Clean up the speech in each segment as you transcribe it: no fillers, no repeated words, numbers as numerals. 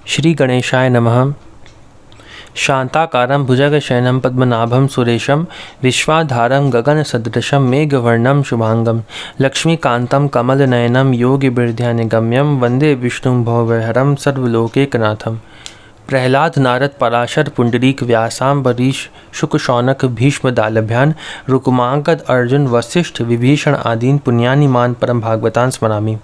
श्री गणेशाय नमः। शांताकारं भुजगशयनं पद्मनाभं सुरेशं विश्वाधारं गगनसदृशं मेघवर्णं शुभांगं लक्ष्मीकान्तं कमलनयनं योगिभिर्ध्यानगम्यं वन्दे विष्णुं भवभयहरं सर्वलोकैकनाथं। प्रहलाद नारद पराशर पुंडरीक व्यासाम्बरीश शुक शौनक भीष्म दालभ्यान रुक्मांगद अर्जुन वसिष्ठ विभीषण आदीन पुण्यानि मान परम भागवतान स्मरामि।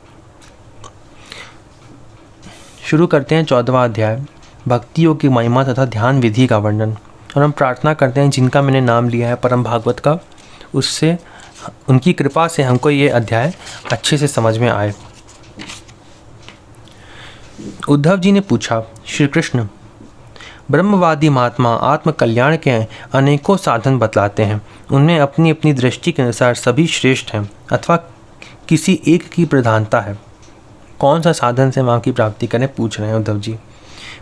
शुरू करते हैं 14वां अध्याय, भक्ति योग की महिमा तथा ध्यान विधि का वर्णन। और हम प्रार्थना करते हैं जिनका मैंने नाम लिया है परम भागवत का, उससे उनकी कृपा से हमको ये अध्याय अच्छे से समझ में आए। उद्धव जी ने पूछा, श्री कृष्ण, ब्रह्मवादी महात्मा आत्म कल्याण के अनेकों साधन बतलाते हैं। उनमें अपनी अपनी दृष्टि के अनुसार सभी श्रेष्ठ हैं अथवा किसी एक की प्रधानता है। कौन सा साधन से माँ की प्राप्ति करें, पूछ रहे हैं उद्धव जी।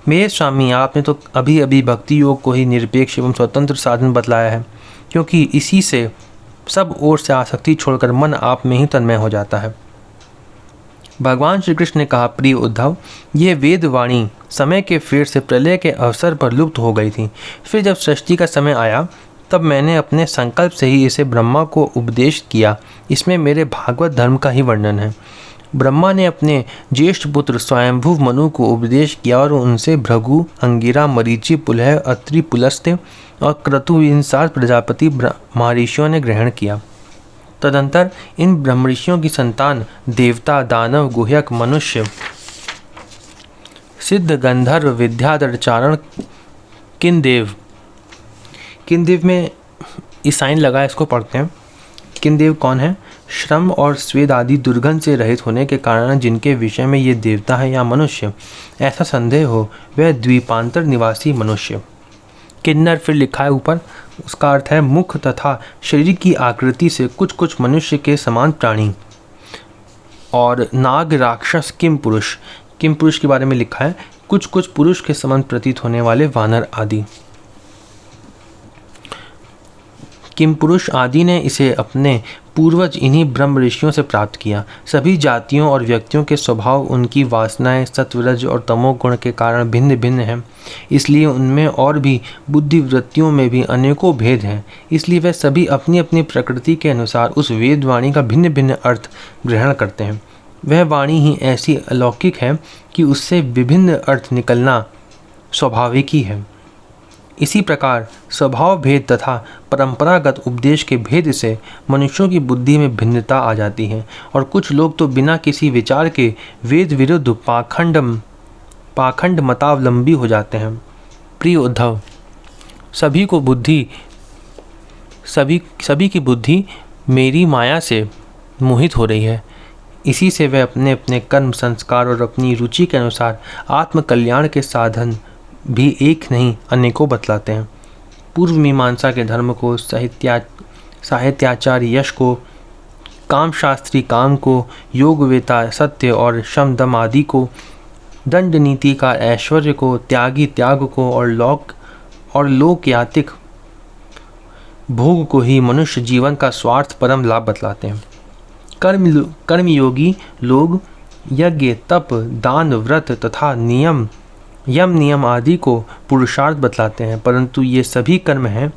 मेरे स्वामी, आपने तो अभी अभी भक्ति योग को ही निरपेक्ष एवं स्वतंत्र साधन बतलाया है, क्योंकि इसी से सब ओर से आसक्ति छोड़कर मन आप में ही तन्मय हो जाता है। भगवान श्री कृष्ण ने कहा, प्रिय उद्धव, ये वेद वाणी समय के फेर से प्रलय के अवसर पर लुप्त हो गई थी। फिर जब सृष्टि का समय आया तब मैंने अपने संकल्प से ही इसे ब्रह्मा को उपदेश किया। इसमें मेरे भागवत धर्म का ही वर्णन है। ब्रह्मा ने अपने ज्येष्ठ पुत्र स्वयंभुव मनु को उपदेश किया और उनसे भृगु, अंगिरा, मरीचि, पुलह, अत्रि, पुलस्त्य और क्रतु इन 7 प्रजापति महर्षियों ने ग्रहण किया। तदंतर इन ब्रह्मर्षियों की संतान देवता, दानव, गुह्यक, मनुष्य, सिद्ध, गंधर्व, विद्याधर, चारण, किन्देव। किन्देव में इस साइन लगा, इसको पढ़ते हैं। किन्देव कौन है? श्रम और स्वेद आदि दुर्गंध से रहित होने के कारण जिनके विषय में ये देवता है या मनुष्य ऐसा संदेह हो, वह द्वीपांतर निवासी मनुष्य। किन्नर फिर लिखा है ऊपर, उसका अर्थ है मुख तथा शरीर की आकृति से कुछ कुछ मनुष्य के समान प्राणी। और नाग, राक्षस, किम पुरुष। किम पुरुष के बारे में लिखा है कुछ कुछ पुरुष के समान प्रतीत होने वाले वानर आदि। किम पुरुष आदि ने इसे अपने पूर्वज इन्हीं ब्रह्म ऋषियों से प्राप्त किया। सभी जातियों और व्यक्तियों के स्वभाव, उनकी वासनाएं सत्वरज और तमोगुण के कारण भिन्न भिन्न हैं। इसलिए उनमें और भी बुद्धिवृत्तियों में भी अनेकों भेद हैं। इसलिए वे सभी अपनी अपनी प्रकृति के अनुसार उस वेद वाणी का भिन्न भिन्न अर्थ ग्रहण करते हैं। वह वाणी ही ऐसी अलौकिक है कि उससे विभिन्न अर्थ निकलना स्वाभाविक ही है। इसी प्रकार स्वभाव भेद तथा परंपरागत उपदेश के भेद से मनुष्यों की बुद्धि में भिन्नता आ जाती है और कुछ लोग तो बिना किसी विचार के वेद विरुद्ध पाखंड मतावलंबी हो जाते हैं। प्रिय उद्धव, सभी की बुद्धि मेरी माया से मोहित हो रही है। इसी से वे अपने अपने कर्म, संस्कार और अपनी रुचि के अनुसार आत्म कल्याण के साधन भी एक नहीं अनेकों बतलाते हैं। पूर्व मीमांसा के धर्म को, साहित्याचार यश को, काम शास्त्री काम को, योगवेता सत्य और शम दम आदि को, दंड नीति का ऐश्वर्य को, त्यागी त्याग को और लोकयातिक भोग को ही मनुष्य जीवन का स्वार्थ परम लाभ बतलाते हैं। कर्मयोगी लोग यज्ञ, तप, दान, व्रत तथा यम नियम आदि को पुरुषार्थ बतलाते हैं, परंतु ये सभी कर्म हैं।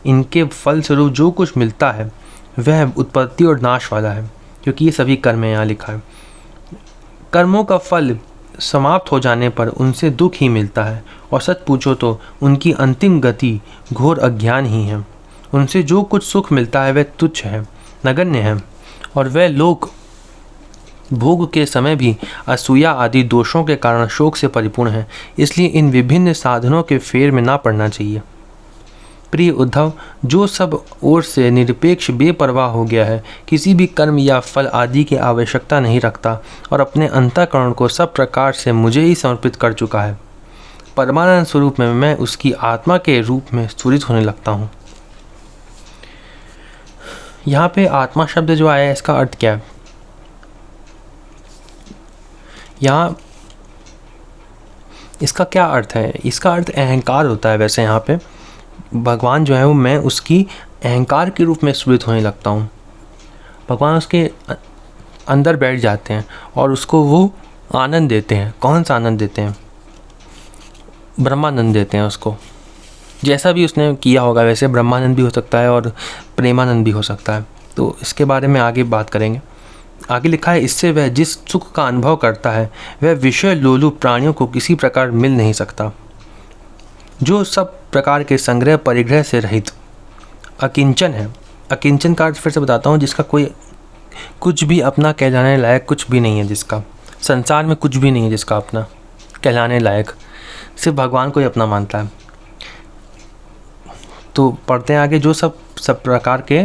इनके फलस्वरूप जो कुछ मिलता है वह उत्पत्ति और नाश वाला है, क्योंकि ये सभी कर्म यहाँ लिखा है। कर्मों का फल समाप्त हो जाने पर उनसे दुख ही मिलता है, और सच पूछो तो उनकी अंतिम गति घोर अज्ञान ही है। उनसे जो कुछ सुख मिलता है वह तुच्छ है, नगण्य है, और वह लोग भोग के समय भी असूया आदि दोषों के कारण शोक से परिपूर्ण है। इसलिए इन विभिन्न साधनों के फेर में ना पड़ना चाहिए। प्रिय उद्धव, जो सब ओर से निरपेक्ष बेपरवाह हो गया है, किसी भी कर्म या फल आदि की आवश्यकता नहीं रखता और अपने अंतःकरण को सब प्रकार से मुझे ही समर्पित कर चुका है, परमानंद स्वरूप में मैं उसकी आत्मा के रूप में स्फुरित होने लगता हूँ। यहाँ पे आत्मा शब्द जो आया है, इसका अर्थ क्या है? यहाँ इसका क्या अर्थ है? इसका अर्थ अहंकार होता है। वैसे यहाँ पे भगवान जो है वो मैं उसकी अहंकार के रूप में स्फुरित होने लगता हूँ। भगवान उसके अंदर बैठ जाते हैं और उसको वो आनंद देते हैं। कौन सा आनंद देते हैं? ब्रह्मानंद देते हैं उसको। जैसा भी उसने किया होगा वैसे ब्रह्मानंद भी हो सकता है और प्रेमानंद भी हो सकता है। तो इसके बारे में आगे बात करेंगे। आगे लिखा है, इससे वह जिस सुख का अनुभव करता है वह विषय लोलुप प्राणियों को किसी प्रकार मिल नहीं सकता। जो सब प्रकार के संग्रह परिग्रह से रहित अकिंचन है। अकिंचन का अर्थ फिर से बताता हूँ, जिसका कोई कुछ भी अपना कहलाने लायक कुछ भी नहीं है, जिसका संसार में कुछ भी नहीं है जिसका अपना कहलाने लायक, सिर्फ भगवान को ही अपना मानता है। तो पढ़ते हैं आगे। जो सब प्रकार के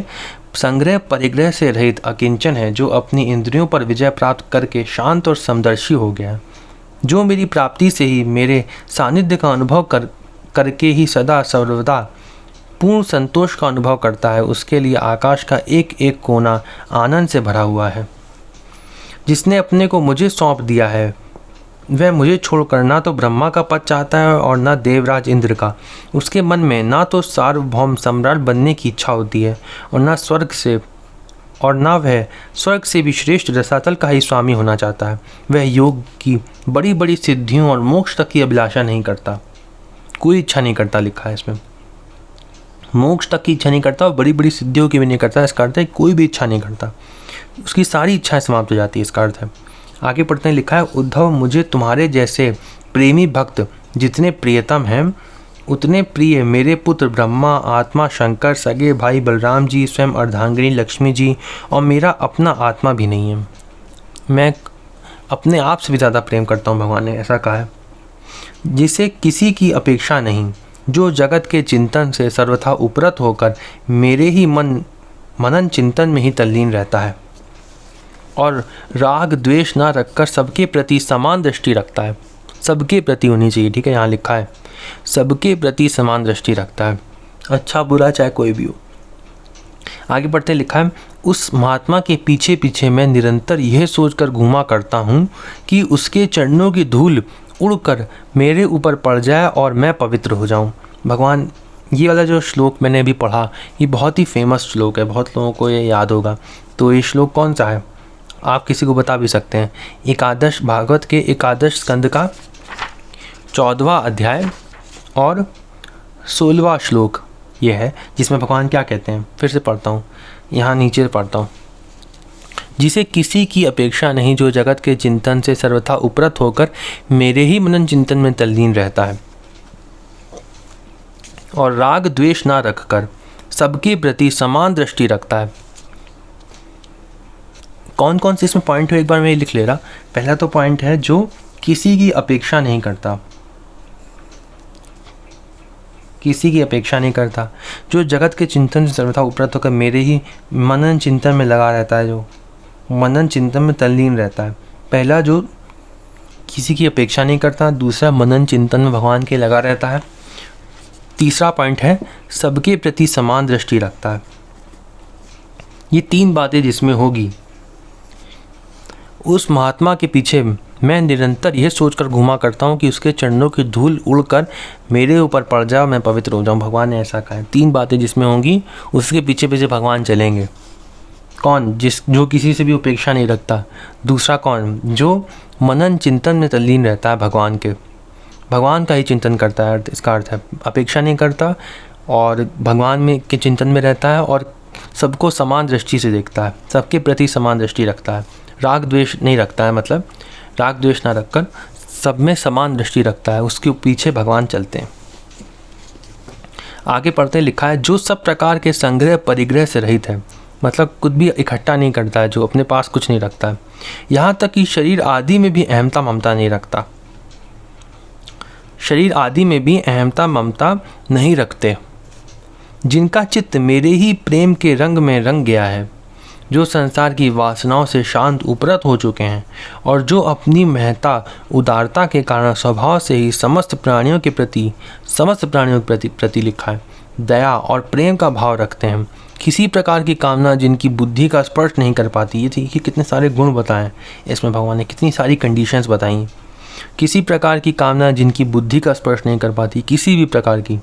संग्रह परिग्रह से रहित अकिंचन है, जो अपनी इंद्रियों पर विजय प्राप्त करके शांत और समदर्शी हो गया, जो मेरी प्राप्ति से ही मेरे सानिध्य का अनुभव करके ही सदा सर्वदा पूर्ण संतोष का अनुभव करता है, उसके लिए आकाश का एक एक कोना आनंद से भरा हुआ है। जिसने अपने को मुझे सौंप दिया है वह मुझे छोड़कर ना तो ब्रह्मा का पद चाहता है और ना देवराज इंद्र का। उसके मन में ना तो सार्वभौम सम्राट बनने की इच्छा होती है और ना वह स्वर्ग से भी श्रेष्ठ रसातल का ही स्वामी होना चाहता है। वह योग की बड़ी बड़ी सिद्धियों और मोक्ष तक की अभिलाषा नहीं करता, कोई इच्छा नहीं करता। लिखा है इसमें मोक्ष तक की इच्छा नहीं करता और बड़ी बड़ी सिद्धियों की भी नहीं करता। इसका अर्थ है कोई भी इच्छा नहीं करता, उसकी सारी इच्छाएं समाप्त हो जाती है, इसका अर्थ है। आगे पढ़ते हैं। लिखा है, उद्धव मुझे तुम्हारे जैसे प्रेमी भक्त जितने प्रियतम हैं उतने प्रिय मेरे पुत्र ब्रह्मा, आत्मा शंकर, सगे भाई बलराम जी, स्वयं अर्धांगिनी लक्ष्मी जी और मेरा अपना आत्मा भी नहीं है। मैं अपने आप से भी ज़्यादा प्रेम करता हूँ, भगवान ने ऐसा कहा है, जिसे किसी की अपेक्षा नहीं, जो जगत के चिंतन से सर्वथा उपरत होकर मेरे ही मनन चिंतन में ही तल्लीन रहता है और राग द्वेष ना रखकर सबके प्रति समान दृष्टि रखता है। सबके प्रति होनी चाहिए, ठीक है, यहाँ लिखा है सबके प्रति समान दृष्टि रखता है, अच्छा बुरा चाहे कोई भी हो। आगे बढ़ते लिखा है, उस महात्मा के पीछे पीछे मैं निरंतर यह सोचकर घूमा करता हूँ कि उसके चरणों की धूल उड़कर मेरे ऊपर पड़ जाए और मैं पवित्र हो जाऊँ। भगवान, ये वाला जो श्लोक मैंने अभी पढ़ा ये बहुत ही फेमस श्लोक है, बहुत लोगों को ये याद होगा। तो ये श्लोक कौन सा है आप किसी को बता भी सकते हैं। एकादश भागवत के एकादश स्कंद का 14वां अध्याय और 16वां श्लोक ये है, जिसमें भगवान क्या कहते हैं। फिर से पढ़ता हूँ, यहाँ नीचे पढ़ता हूँ। जिसे किसी की अपेक्षा नहीं, जो जगत के चिंतन से सर्वथा उपरत होकर मेरे ही मनन चिंतन में तल्लीन रहता है और राग द्वेष ना रखकर सबके प्रति समान दृष्टि रखता है। कौन कौन से इसमें पॉइंट है एक बार मैं लिख ले रहा। पहला तो पॉइंट है जो किसी की अपेक्षा नहीं करता, किसी की अपेक्षा नहीं करता, जो जगत के चिंतन से सर्वथा उपरत होकर मेरे ही मनन चिंतन में लगा रहता है, जो मनन चिंतन में तल्लीन रहता है। पहला जो किसी की अपेक्षा नहीं करता, दूसरा मनन चिंतन में भगवान के लगा रहता है, तीसरा पॉइंट है सबके प्रति समान दृष्टि रखता है। ये तीन बातें जिसमें होगी, उस महात्मा के पीछे मैं निरंतर यह सोचकर घूमा करता हूँ कि उसके चरणों की धूल उड़कर मेरे ऊपर पड़ जाए, मैं पवित्र हो जाऊँ। भगवान ने ऐसा कहा है। तीन बातें जिसमें होंगी उसके पीछे पीछे भगवान चलेंगे। कौन? जो किसी से भी अपेक्षा नहीं रखता। दूसरा कौन? जो मनन चिंतन में तल्लीन रहता है, भगवान के, भगवान का ही चिंतन करता है। इसका अर्थ है अपेक्षा नहीं करता और भगवान में के चिंतन में रहता है और सबको समान दृष्टि से देखता है, सबके प्रति समान दृष्टि रखता है, राग द्वेष नहीं रखता है, मतलब राग द्वेष ना रखकर सब में समान दृष्टि रखता है। उसके पीछे भगवान चलते हैं। आगे पढ़ते लिखा है, जो सब प्रकार के संग्रह परिग्रह से रहित है, मतलब कुछ भी इकट्ठा नहीं करता है, जो अपने पास कुछ नहीं रखता है, यहाँ तक कि शरीर आदि में भी अहमता ममता नहीं रखता, शरीर आदि में भी अहमता ममता नहीं रखते, जिनका चित्त मेरे ही प्रेम के रंग में रंग गया है, जो संसार की वासनाओं से शांत उपरत हो चुके हैं और जो अपनी महता उदारता के कारण स्वभाव से ही समस्त प्राणियों के प्रति लिखा है दया और प्रेम का भाव रखते हैं। किसी प्रकार की कामना जिनकी बुद्धि का स्पर्श नहीं कर पाती। ये देखिए कितने सारे गुण बताएं इसमें, भगवान ने कितनी सारी कंडीशंस बताई। किसी प्रकार की कामना जिनकी बुद्धि का स्पर्श नहीं कर पाती, किसी भी प्रकार की,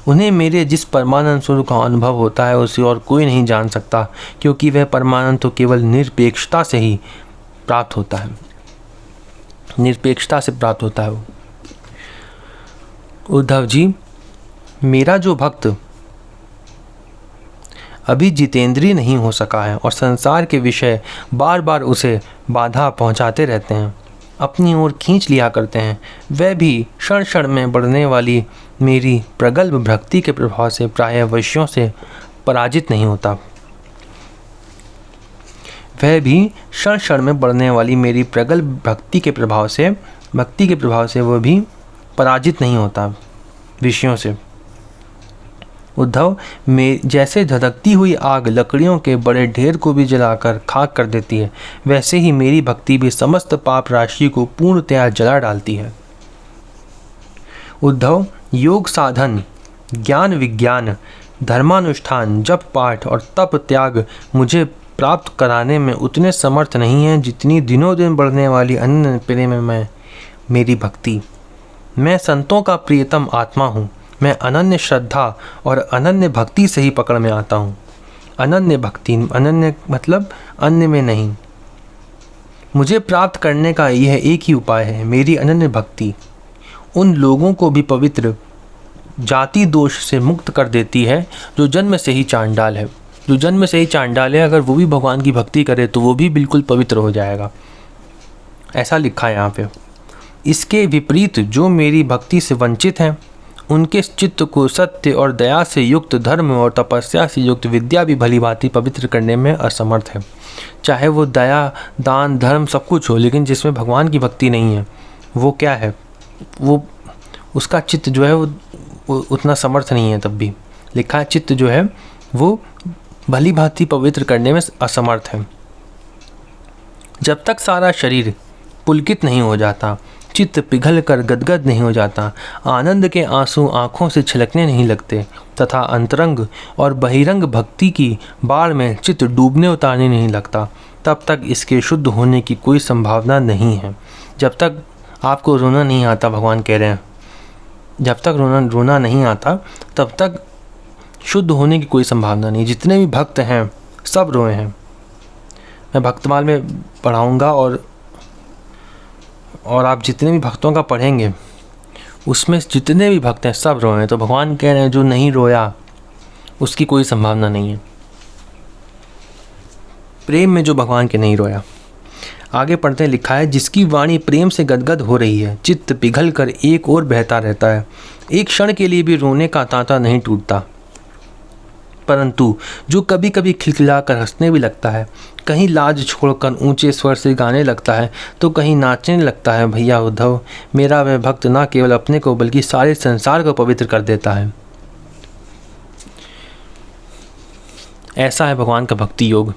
उन्हें मेरे जिस परमानंद स्वरूप का अनुभव होता है उसे और कोई नहीं जान सकता, क्योंकि वह परमानंद तो केवल निरपेक्षता से ही प्राप्त होता है, निरपेक्षता से प्राप्त होता है वो। उद्धव जी, मेरा जो भक्त अभी जितेंद्रिय नहीं हो सका है और संसार के विषय बार बार उसे बाधा पहुंचाते रहते हैं, अपनी ओर खींच लिया करते हैं, वह भी क्षण क्षण में बढ़ने वाली मेरी प्रगल्भ भक्ति के प्रभाव से प्रायः वश्यों से पराजित नहीं होता। वह भी क्षण क्षण में बढ़ने वाली मेरी प्रगल्भ भक्ति के प्रभाव से वह भी पराजित नहीं होता विषयों से। उद्धव, में जैसे धधकती हुई आग लकड़ियों के बड़े ढेर को भी जलाकर खाक कर देती है, वैसे ही मेरी भक्ति भी समस्त पाप राशि को पूर्णतया जला डालती है। उद्धव, योग साधन, ज्ञान विज्ञान, धर्मानुष्ठान, जप पाठ और तप त्याग मुझे प्राप्त कराने में उतने समर्थ नहीं हैं जितनी दिनों दिन बढ़ने वाली अन्य प्रेम में मेरी भक्ति। मैं संतों का प्रियतम आत्मा हूँ। मैं अनन्य श्रद्धा और अनन्य भक्ति से ही पकड़ में आता हूँ। अनन्य भक्ति, अनन्य मतलब अन्य में नहीं। मुझे प्राप्त करने का यह एक ही उपाय है, मेरी अनन्य भक्ति। उन लोगों को भी पवित्र जाति दोष से मुक्त कर देती है जो जन्म से ही चांडाल है। जो जन्म से ही चांडाल है, अगर वो भी भगवान की भक्ति करे तो वो भी बिल्कुल पवित्र हो जाएगा, ऐसा लिखा है यहाँ पे। इसके विपरीत जो मेरी भक्ति से वंचित हैं, उनके चित्त को सत्य और दया से युक्त धर्म और तपस्या से युक्त विद्या भी भली भांति पवित्र करने में असमर्थ है। चाहे वो दया, दान, धर्म सब कुछ हो, लेकिन जिसमें भगवान की भक्ति नहीं है, वो क्या है, वो उसका चित्त जो है वो उतना समर्थ नहीं है। तब भी लिखा है चित्त जो है वो भली भांति पवित्र करने में असमर्थ है। जब तक सारा शरीर पुलकित नहीं हो जाता, चित्त पिघल कर गदगद नहीं हो जाता, आनंद के आंसू आँखों से छलकने नहीं लगते तथा अंतरंग और बहिरंग भक्ति की बाढ़ में चित्त डूबने उतारने नहीं लगता, तब तक इसके शुद्ध होने की कोई संभावना नहीं है। जब तक आपको रोना नहीं आता, भगवान कह रहे हैं, जब तक रोना नहीं आता तब तक शुद्ध होने की कोई संभावना नहीं। जितने भी भक्त हैं सब रोए हैं। मैं भक्तमाल में पढ़ाऊँगा और आप जितने भी भक्तों का पढ़ेंगे उसमें जितने भी भक्त हैं सब रोए हैं। तो भगवान कह रहे हैं जो नहीं रोया उसकी कोई संभावना नहीं है। प्रेम में जो भगवान के नहीं रोया। आगे पढ़ते लिखा है, जिसकी वाणी प्रेम से गदगद हो रही है, चित्त पिघल कर एक ओर बहता रहता है, एक क्षण के लिए भी रोने का तांता नहीं टूटता, परंतु जो कभी कभी खिलखिलाकर हंसने भी लगता है, कहीं लाज छोड़कर ऊंचे स्वर से गाने लगता है तो कहीं नाचने लगता है। भैया उद्धव, मेरा वह भक्त न केवल अपने को बल्कि सारे संसार को पवित्र कर देता है। ऐसा है भगवान का भक्ति योग।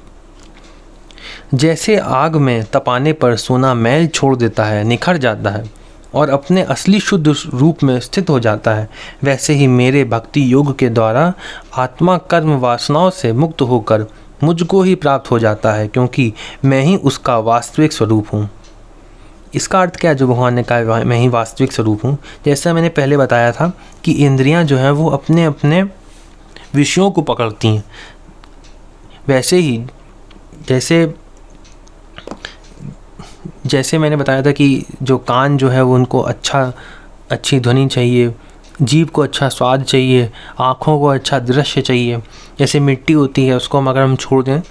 जैसे आग में तपाने पर सोना मैल छोड़ देता है, निखर जाता है और अपने असली शुद्ध रूप में स्थित हो जाता है, वैसे ही मेरे भक्ति योग के द्वारा आत्मा कर्म वासनाओं से मुक्त होकर मुझको ही प्राप्त हो जाता है, क्योंकि मैं ही उसका वास्तविक स्वरूप हूँ। इसका अर्थ क्या है जो भगवान ने कहा मैं ही वास्तविक स्वरूप हूँ? जैसा मैंने पहले बताया था कि इंद्रियाँ जो हैं वो अपने अपने विषयों को पकड़ती हैं, वैसे ही जैसे मैंने बताया था कि जो कान जो है वो उनको अच्छी ध्वनि चाहिए, जीभ को अच्छा स्वाद चाहिए, आँखों को अच्छा दृश्य चाहिए। जैसे मिट्टी होती है उसको अगर हम छोड़ दें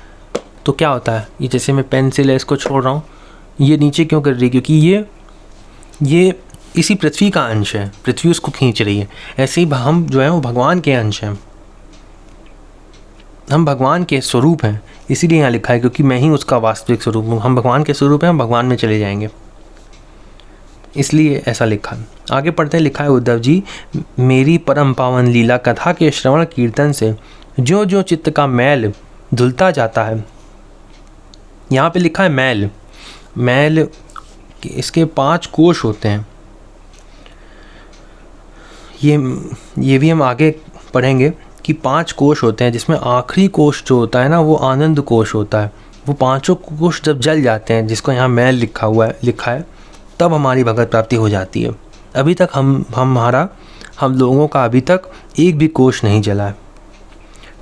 तो क्या होता है, ये जैसे मैं पेंसिल है इसको छोड़ रहा हूँ, ये नीचे क्यों कर रही है? क्योंकि ये इसी पृथ्वी का अंश है, पृथ्वी उसको खींच रही है। ऐसे ही हम जो है वो भगवान के अंश हैं, हम भगवान के स्वरूप हैं, इसीलिए यहाँ लिखा है क्योंकि मैं ही उसका वास्तविक स्वरूप हूँ। हम भगवान के स्वरूप हैं, हम भगवान में चले जाएंगे, इसलिए ऐसा लिखा। आगे पढ़ते हैं, लिखा है, उद्धव जी, मेरी परम पावन लीला कथा के श्रवण कीर्तन से जो जो चित्त का मैल धुलता जाता है। यहाँ पे लिखा है मैल इसके 5 कोश होते हैं। ये भी हम आगे पढ़ेंगे कि 5 कोश होते हैं, जिसमें आखिरी कोश जो होता है ना वो आनंद कोश होता है। वो 5 कोश जब जल जाते हैं, जिसको यहाँ मैल लिखा है, तब हमारी भगवत प्राप्ति हो जाती है। अभी तक हम लोगों का अभी तक एक भी कोश नहीं जला है।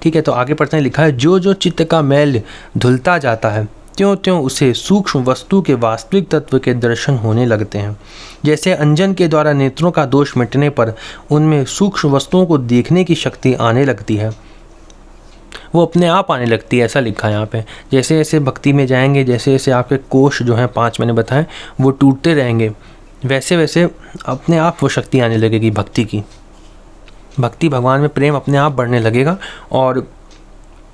ठीक है, तो आगे पढ़ते हैं, लिखा है, जो जो चित्त का मैल धुलता जाता है, त्यों त्यों उसे सूक्ष्म वस्तु के वास्तविक तत्व के दर्शन होने लगते हैं। जैसे अंजन के द्वारा नेत्रों का दोष मिटने पर उनमें सूक्ष्म वस्तुओं को देखने की शक्ति आने लगती है, वो अपने आप आने लगती है, ऐसा लिखा है यहाँ पे। जैसे जैसे भक्ति में जाएंगे, जैसे जैसे आपके कोश जो हैं 5 मैंने बताए वो टूटते रहेंगे, वैसे वैसे अपने आप वो शक्ति आने लगेगी भक्ति की। भक्ति, भगवान में प्रेम अपने आप बढ़ने लगेगा और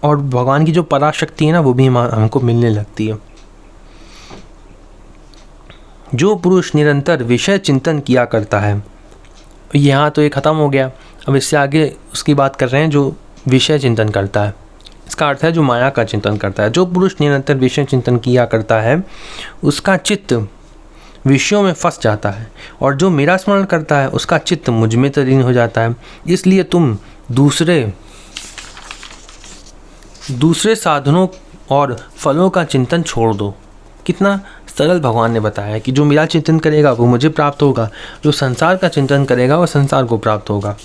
भगवान की जो पराशक्ति है ना वो भी हमको मिलने लगती है। जो पुरुष निरंतर विषय चिंतन किया करता है, यहाँ तो ये ख़त्म हो गया, अब इससे आगे उसकी बात कर रहे हैं जो विषय चिंतन करता है। इसका अर्थ है जो माया का चिंतन करता है। जो पुरुष निरंतर विषय चिंतन किया करता है उसका चित्त विषयों में फंस जाता है, और जो मेरा स्मरण करता है उसका चित्त मुझ में तल्लीन हो जाता है। इसलिए तुम दूसरे साधनों और फलों का चिंतन छोड़ दो। कितना सरल भगवान ने बताया है कि जो मेरा चिंतन करेगा वो मुझे प्राप्त होगा, जो संसार का चिंतन करेगा वो संसार को प्राप्त होगा।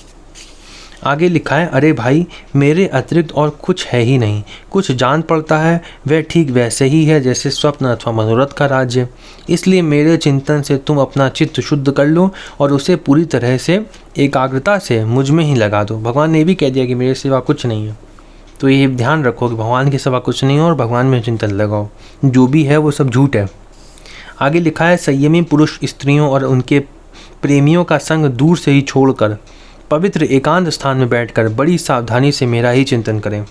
आगे लिखा है, अरे भाई, मेरे अतिरिक्त और कुछ है ही नहीं। कुछ जान पड़ता है वह ठीक वैसे ही है जैसे स्वप्न अथवा मनोरथ का राज्य। इसलिए मेरे चिंतन से तुम अपना चित्त शुद्ध कर लो और उसे पूरी तरह से एकाग्रता से मुझ में ही लगा दो। भगवान ने भी कह दिया कि मेरे सिवा कुछ नहीं है, तो ये ध्यान रखो कि भगवान के सिवा कुछ नहीं हो और भगवान में चिंतन लगाओ। जो भी है वो सब झूठ है। आगे लिखा है, संयमी पुरुष स्त्रियों और उनके प्रेमियों का संग दूर से ही छोड़कर पवित्र एकांत स्थान में बैठकर बड़ी सावधानी से मेरा ही चिंतन करें।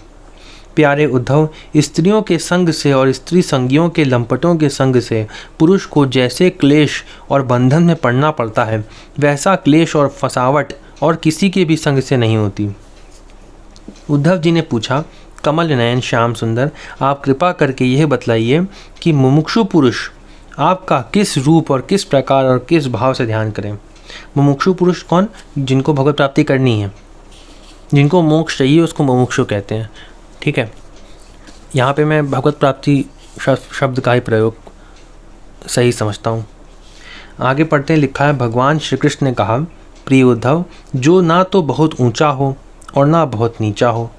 प्यारे उद्धव, स्त्रियों के संग से और स्त्री संगियों के लंपटों के संग से पुरुष को जैसे क्लेश और बंधन में पड़ना पड़ता है, वैसा क्लेश और फसावट और किसी के भी संग से नहीं होती। उद्धव जी ने पूछा, कमल नयन श्याम सुंदर, आप कृपा करके यह बतलाइए कि मुमुक्षु पुरुष आपका किस रूप और किस प्रकार और किस भाव से ध्यान करें। मुमुक्षु पुरुष कौन? जिनको भगवत प्राप्ति करनी है, जिनको मोक्ष चाहिए उसको मुमुक्षु कहते हैं। ठीक है, यहाँ पे मैं भगवत प्राप्ति शब्द का ही प्रयोग सही समझता हूँ। आगे पढ़ते हैं, लिखा है, भगवान श्री कृष्ण ने कहा, प्रिय उद्धव, जो ना तो बहुत ऊंचा हो और ना बहुत नीचा हो।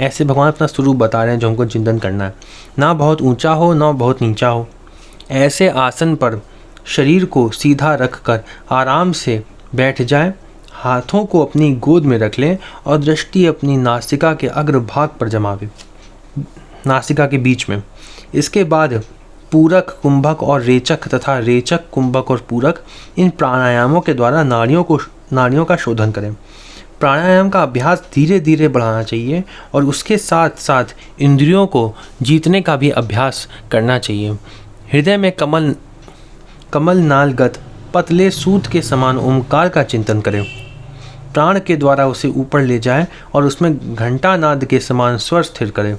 ऐसे भगवान अपना स्वरूप बता रहे हैं जो हमको चिंतन करना है। ना बहुत ऊंचा हो ना बहुत नीचा हो। ऐसे आसन पर शरीर को सीधा रखकर आराम से बैठ जाए, हाथों को अपनी गोद में रख लें और दृष्टि अपनी नासिका के अग्रभाग पर जमावे, नासिका के बीच में। इसके बाद पूरक, कुंभक और रेचक तथा रेचक, कुंभक और पूरक, इन प्राणायामों के द्वारा नाड़ियों का शोधन करें। प्राणायाम का अभ्यास धीरे धीरे बढ़ाना चाहिए और उसके साथ साथ इंद्रियों को जीतने का भी अभ्यास करना चाहिए। हृदय में कमल नालगत पतले सूत के समान ओमकार का चिंतन करें। प्राण के द्वारा उसे ऊपर ले जाए और उसमें घंटा नाद के समान स्वर स्थिर करें।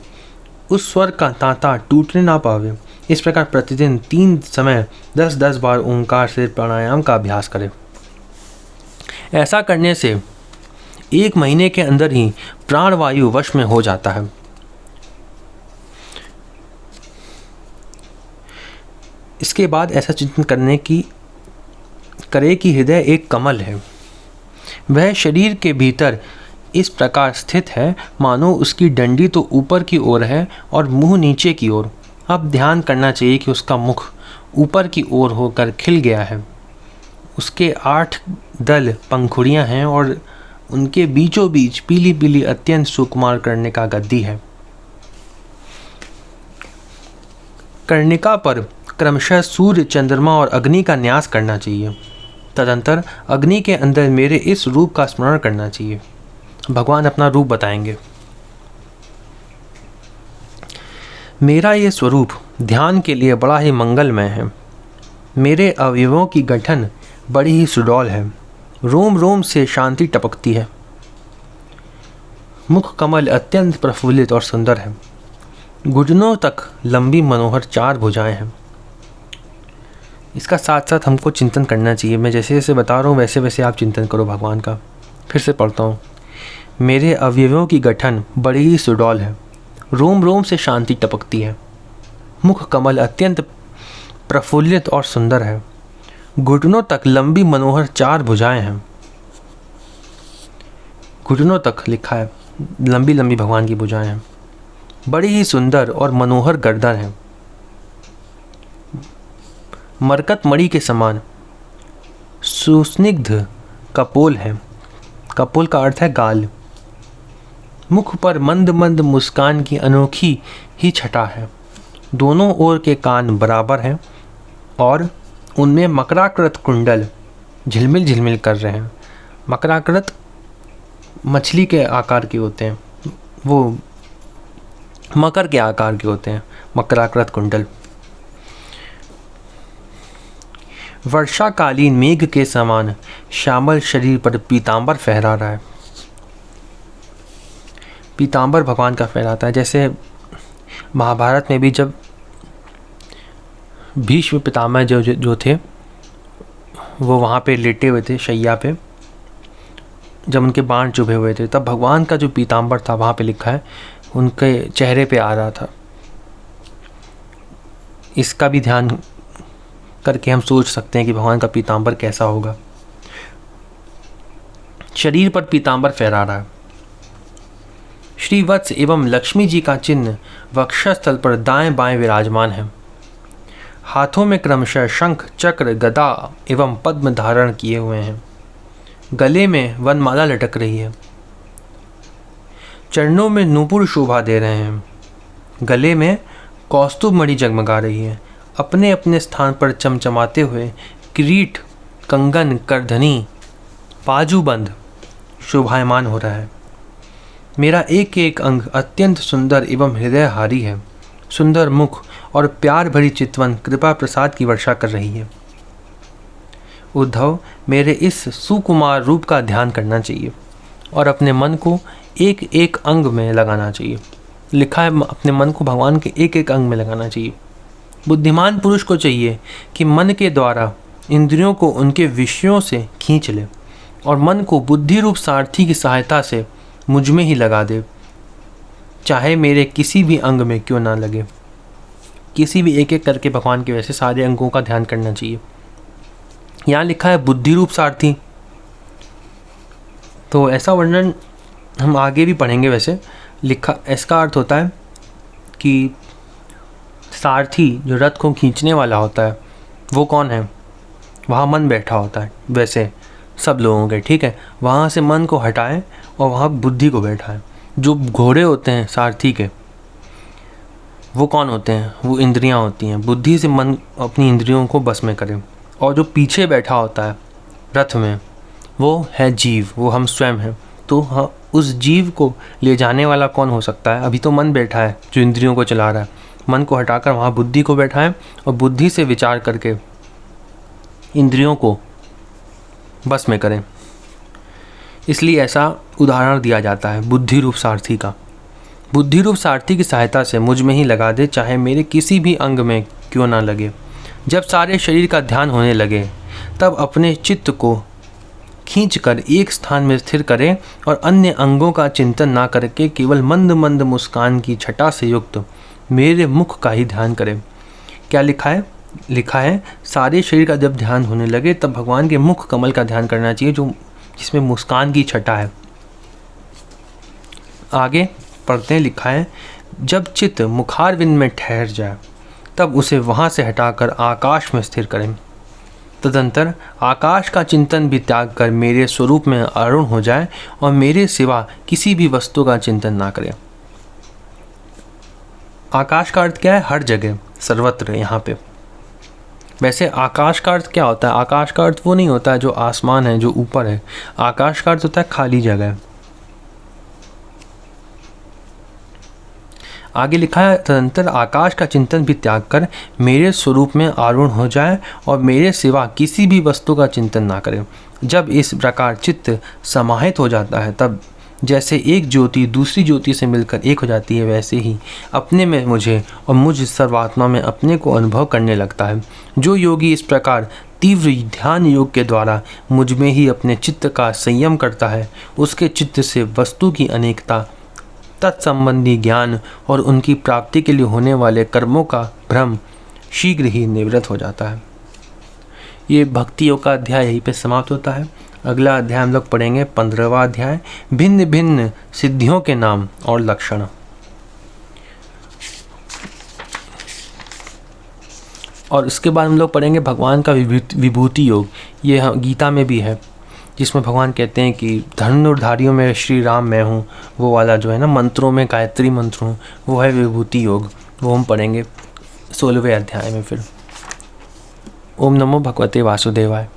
उस स्वर का तांता टूटने ना पावे। इस प्रकार प्रतिदिन 3 समय 10-10 बार ओंकार से प्राणायाम का अभ्यास करें। ऐसा करने से 1 महीने के अंदर ही प्राणवायु वश में हो जाता है। इसके बाद ऐसा चिंतन करे कि हृदय एक कमल है, वह शरीर के भीतर इस प्रकार स्थित है मानो उसकी डंडी तो ऊपर की ओर है और मुंह नीचे की ओर। अब ध्यान करना चाहिए कि उसका मुख ऊपर की ओर होकर खिल गया है, उसके 8 दल पंखुड़ियां हैं और उनके बीचों बीच पीली पीली अत्यंत सुकुमार करने का गद्दी है। कर्णिका पर क्रमशः सूर्य, चंद्रमा और अग्नि का न्यास करना चाहिए। तदंतर अग्नि के अंदर मेरे इस रूप का स्मरण करना चाहिए। भगवान अपना रूप बताएंगे। मेरा ये स्वरूप ध्यान के लिए बड़ा ही मंगलमय है। मेरे अवयवों की गठन बड़ी ही सुडौल है। रोम रोम से शांति टपकती है। मुख कमल अत्यंत प्रफुल्लित और सुंदर है। घुटनों तक लंबी मनोहर 4 भुजाएं हैं। इसका साथ साथ हमको चिंतन करना चाहिए। मैं जैसे जैसे बता रहा हूँ वैसे वैसे आप चिंतन करो भगवान का। फिर से पढ़ता हूँ, मेरे अवयवों की गठन बड़ी ही सुडौल है। रोम रोम से शांति टपकती है। मुख कमल अत्यंत प्रफुल्लित और सुंदर है। घुटनों तक लंबी मनोहर 4 भुजाएं हैं। घुटनों तक लिखा है, लंबी लंबी भगवान की भुजाएं हैं। बड़ी ही सुंदर और मनोहर गर्दन है। मरकत मणि के समान सुस्निग्ध कपोल है। कपोल का अर्थ है गाल। मुख पर मंद मंद मुस्कान की अनोखी ही छटा है। दोनों ओर के कान बराबर हैं और उनमें मकराकृत कुंडल झिलमिल झिलमिल कर रहे हैं। मकराकृत मछली के आकार के होते हैं, वो मकर के आकार के होते हैं, मकराकृत कुंडल। वर्षाकालीन मेघ के समान श्यामल शरीर पर पीतांबर फहरा रहा है। पीतांबर भगवान का फहराता है। जैसे महाभारत में भी जब भीष्म पितामह जो थे वो वहाँ पे लेटे हुए थे शैया पे, जब उनके बाण चुभे हुए थे, तब भगवान का जो पीतांबर था वहाँ पे लिखा है उनके चेहरे पे आ रहा था। इसका भी ध्यान करके हम सोच सकते हैं कि भगवान का पीतांबर कैसा होगा। शरीर पर पीतांबर फहरा रहा है। श्री वत्स एवं लक्ष्मी जी का चिन्ह वक्षस्थल पर दाएं बाएं विराजमान है। हाथों में क्रमशः शंख, चक्र, गदा एवं पद्म धारण किए हुए हैं। गले में वनमाला लटक रही है। चरणों में नूपुर शोभा दे रहे हैं। गले में कौस्तुभ मणि जगमगा रही है। अपने अपने स्थान पर चमचमाते हुए किरीट, कंगन, करधनी, बाजूबंद शोभायमान हो रहा है। मेरा एक एक अंग अत्यंत सुंदर एवं हृदयहारी है। सुंदर मुख और प्यार भरी चितवन कृपा प्रसाद की वर्षा कर रही है। उद्धव, मेरे इस सुकुमार रूप का ध्यान करना चाहिए और अपने मन को एक एक अंग में लगाना चाहिए। लिखा है अपने मन को भगवान के एक एक अंग में लगाना चाहिए। बुद्धिमान पुरुष को चाहिए कि मन के द्वारा इंद्रियों को उनके विषयों से खींच ले और मन को बुद्धि रूप सारथी की सहायता से मुझ में ही लगा दे, चाहे मेरे किसी भी अंग में क्यों ना लगे। किसी भी एक एक करके भगवान के वैसे सारे अंगों का ध्यान करना चाहिए। यहाँ लिखा है बुद्धि रूप सारथी, तो ऐसा वर्णन हम आगे भी पढ़ेंगे। वैसे लिखा, इसका अर्थ होता है कि सारथी जो रथ को खींचने वाला होता है वो कौन है, वहाँ मन बैठा होता है वैसे सब लोगों के, ठीक है। वहाँ से मन को हटाएं और वहाँ बुद्धि को बैठाएं। जो घोड़े होते हैं सारथी के, वो कौन होते हैं, वो इंद्रियाँ होती हैं। बुद्धि से मन अपनी इंद्रियों को बस में करें। और जो पीछे बैठा होता है रथ में, वो है जीव, वो हम स्वयं हैं। तो हाँ, उस जीव को ले जाने वाला कौन हो सकता है? अभी तो मन बैठा है जो इंद्रियों को चला रहा है। मन को हटाकर वहाँ बुद्धि को बैठाएं और बुद्धि से विचार करके इंद्रियों को बस में करें। इसलिए ऐसा उदाहरण दिया जाता है बुद्धि रूप सारथी का। बुद्धि रूप सारथी की सहायता से मुझ में ही लगा दे, चाहे मेरे किसी भी अंग में क्यों ना लगे। जब सारे शरीर का ध्यान होने लगे तब अपने चित्त को खींचकर एक स्थान में स्थिर करें और अन्य अंगों का चिंतन ना करके केवल मंद मंद मुस्कान की छटा से युक्त मेरे मुख का ही ध्यान करें। क्या लिखा है? लिखा है सारे शरीर का जब ध्यान होने लगे तब भगवान के मुख कमल का ध्यान करना चाहिए, जो जिसमें मुस्कान की छटा है। आगे पढ़ते हैं, लिखा है जब चित्त मुखारविंद में ठहर जाए तब उसे वहाँ से हटाकर आकाश में स्थिर करें। तदंतर आकाश का चिंतन भी त्याग कर मेरे स्वरूप में आरूढ़ हो जाए और मेरे सिवा किसी भी वस्तु का चिंतन ना करें। आकाश का अर्थ क्या है? हर जगह, सर्वत्र। यहाँ पे वैसे आकाश का अर्थ क्या होता है? आकाश का अर्थ वो नहीं होता है जो आसमान है, जो ऊपर है। आकाश का अर्थ होता है खाली जगह। आगे लिखा है तदंतर आकाश का चिंतन भी त्याग कर मेरे स्वरूप में आरूढ़ हो जाए और मेरे सिवा किसी भी वस्तु का चिंतन ना करे। जब इस प्रकार चित्त समाहित हो जाता है तब जैसे एक ज्योति दूसरी ज्योति से मिलकर एक हो जाती है, वैसे ही अपने में मुझे और मुझ सर्वात्मा में अपने को अनुभव करने लगता है। जो योगी इस प्रकार तीव्र ध्यान योग के द्वारा मुझ में ही अपने चित्त का संयम करता है, उसके चित्त से वस्तु की अनेकता, तत्संबंधी ज्ञान और उनकी प्राप्ति के लिए होने वाले कर्मों का भ्रम शीघ्र ही निवृत्त हो जाता है। ये भक्ति योग का अध्याय यहीं पे समाप्त होता है। अगला अध्याय हम लोग पढ़ेंगे 15वां अध्याय, भिन्न भिन्न सिद्धियों के नाम और लक्षण। और इसके बाद हम लोग पढ़ेंगे भगवान का विभूति योग। ये गीता में भी है, जिसमें भगवान कहते हैं कि धनुर्धारियों में श्री राम मैं हूँ, वो वाला जो है ना, मंत्रों में गायत्री मंत्र हूँ, वो है विभूति योग। वो हम पढ़ेंगे 16वें अध्याय में। फिर ओम नमो भगवते वासुदेवाय।